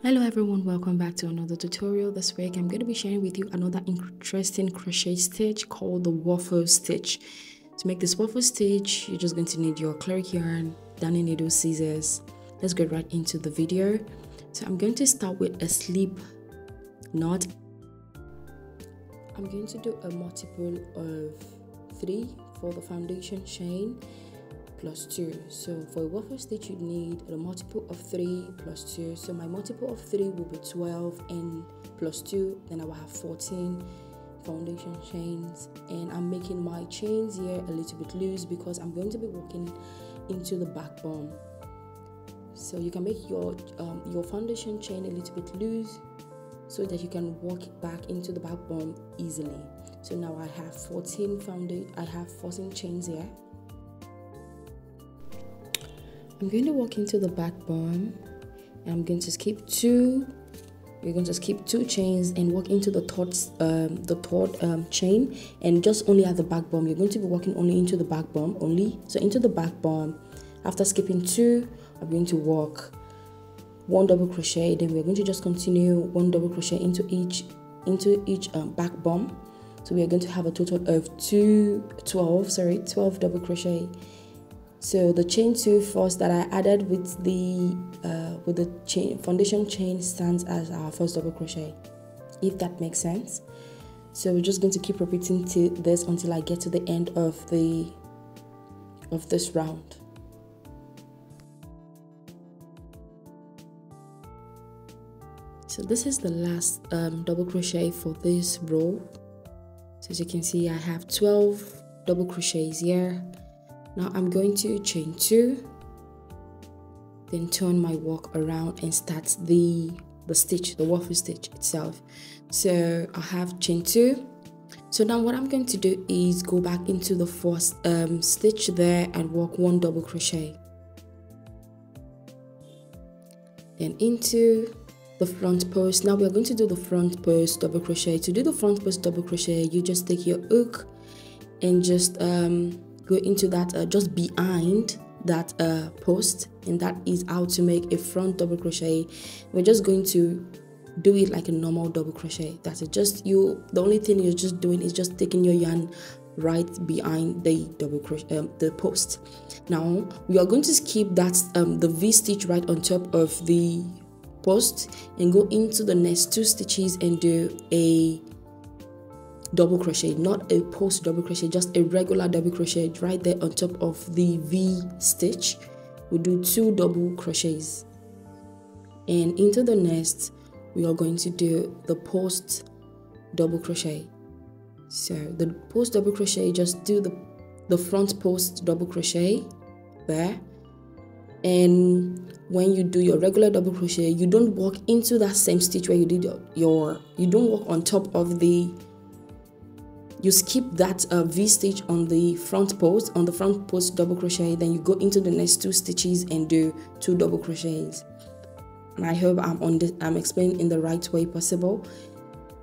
Hello everyone, welcome back to another tutorial. This week I'm going to be sharing with you another interesting crochet stitch called the waffle stitch. To make this waffle stitch, you're just going to need your acrylic yarn, darning needle, scissors. Let's get right into the video. So I'm going to start with a slip knot. I'm going to do a multiple of 3 for the foundation chain plus 2. So for a waffle stitch you need a multiple of 3 plus 2. So my multiple of 3 will be 12 and plus 2, then I will have 14 foundation chains. And I'm making my chains here a little bit loose because I'm going to be working into the back bum. So you can make your foundation chain a little bit loose so that you can work it back into the back bum easily. So now I have 14 chains here. I'm going to walk into the back bum and I'm going to skip 2. We're going to skip 2 chains and walk into the third chain, and just only at the back bum. You're going to be walking only into the back bum only. So into the back bum, after skipping 2, I'm going to walk 1 double crochet. Then we're going to just continue 1 double crochet into each back bum. So we are going to have a total of 12 double crochet. So the chain 2 first that I added with the foundation chain stands as our first double crochet, if that makes sense. So we're just going to keep repeating this until I get to the end of this round. So this is the last double crochet for this row. So as you can see, I have 12 double crochets here. Now I'm going to chain 2, then turn my work around and start the stitch, the waffle stitch itself. So I have chain 2. So now what I'm going to do is go back into the first stitch there and work 1 double crochet. Then into the front post. Now we're going to do the front post double crochet. To do the front post double crochet, you just take your hook and just go into that just behind that post, and that is how to make a front double crochet. We're just going to do it like a normal double crochet. That's it. The only thing you're just doing is just taking your yarn right behind the double crochet, the post. Now we are going to skip that the V stitch right on top of the post and go into the next 2 stitches and do a double crochet, not a post double crochet, just a regular double crochet right there on top of the V stitch. We'll do 2 double crochets, and into the next we are going to do the post double crochet. So the post double crochet, just do the front post double crochet there, and when you do your regular double crochet, you don't walk into that same stitch where you did you don't walk on top of the, you skip that V stitch on the front post, double crochet, then you go into the next 2 stitches and do 2 double crochets. And I hope I'm explaining in the right way possible.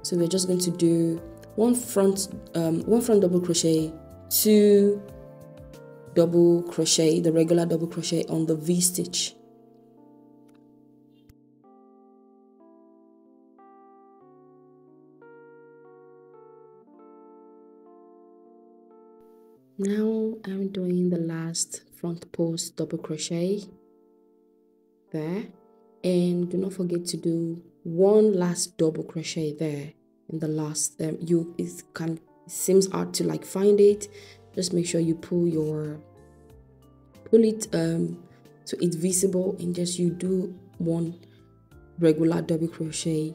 So we're just going to do one front double crochet, 2 double crochet, the regular double crochet on the V stitch. Now I'm doing the last front post double crochet there, and do not forget to do 1 last double crochet there in the last. It seems hard to like find it. Just make sure you pull it so it's visible, and just you do 1 regular double crochet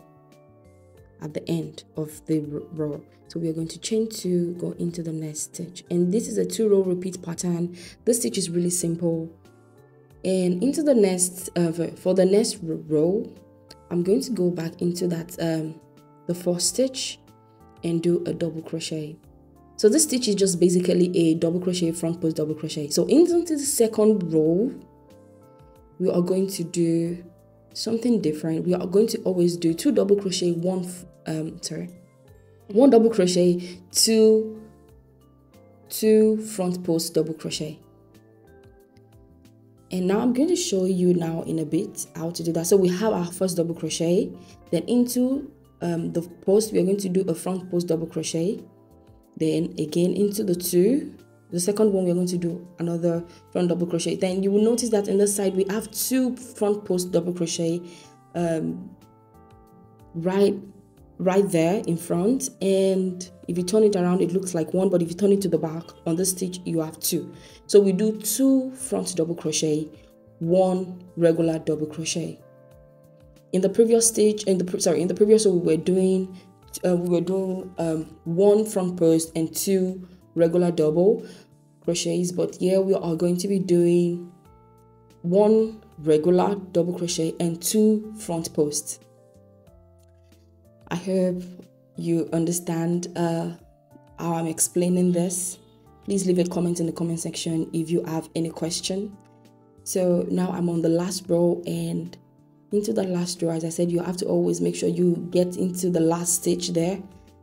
at the end of the row. So we are going to chain 2, go into the next stitch, and this is a 2 row repeat pattern. This stitch is really simple. And into the next for the next row, I'm going to go back into that the first stitch and do a double crochet. So this stitch is just basically a double crochet, front post double crochet. So into the second row, we are going to do something different. We are going to always do 2 double crochet, 1 double crochet, 2 front post double crochet. And now I'm going to show you now in a bit how to do that. So we have our first double crochet, then into the post we are going to do a front post double crochet, then again into the two. The second one we're going to do another front double crochet. Then you will notice that in the side we have 2 front post double crochet right there in front, and if you turn it around it looks like 1, but if you turn it to the back on the stitch you have 2. So we do 2 front double crochet, 1 regular double crochet. In the previous stitch, in the previous row we were doing 1 front post and 2 regular double crochets, but here we are going to be doing 1 regular double crochet and 2 front posts. I hope you understand how I'm explaining this. Please leave a comment in the comment section if you have any question. So now I'm on the last row, and into the last row, as I said, you have to always make sure you get into the last stitch there.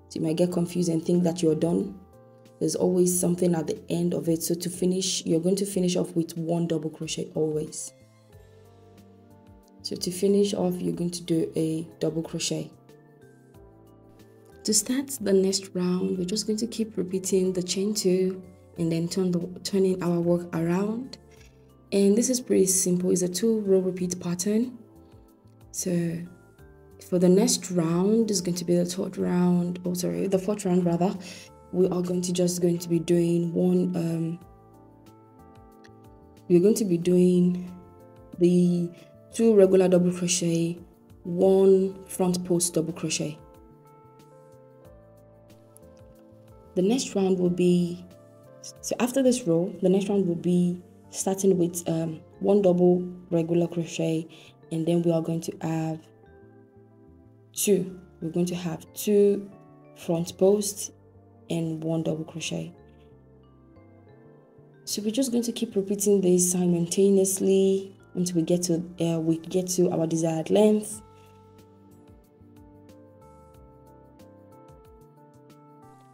So you might get confused and think that you're done. There's always something at the end of it. So to finish, you're going to finish off with 1 double crochet always. So to finish off, you're going to do a double crochet. To start the next round, we're just going to keep repeating the chain 2 and then turning our work around. And this is pretty simple. It's a 2-row repeat pattern. So for the next round, is going to be the fourth round rather. We are going to be doing we're going to be doing the 2 regular double crochet, 1 front post double crochet. The next round will be, so after this row, the next round will be starting with 1 double regular crochet, and then we are going to have 2. We're going to have 2 front posts and 1 double crochet. So we're just going to keep repeating this simultaneously until we get to our desired length.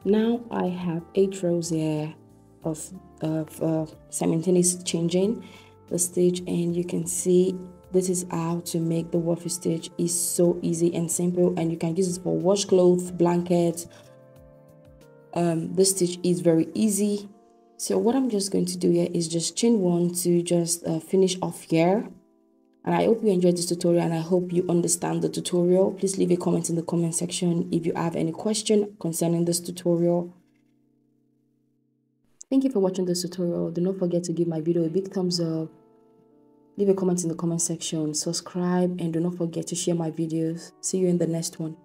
Now I have 8 rows here of simultaneous changing the stitch, and you can see this is how to make the waffle stitch. Is so easy and simple, and you can use it for washcloth, blankets. This stitch is very easy. So what I'm just going to do here is just chain 1 to just finish off here. And I hope you enjoyed this tutorial, and I hope you understand the tutorial. Please leave a comment in the comment section if you have any question concerning this tutorial. Thank you for watching this tutorial. Do not forget to give my video a big thumbs up. Leave a comment in the comment section, subscribe, and do not forget to share my videos. See you in the next one.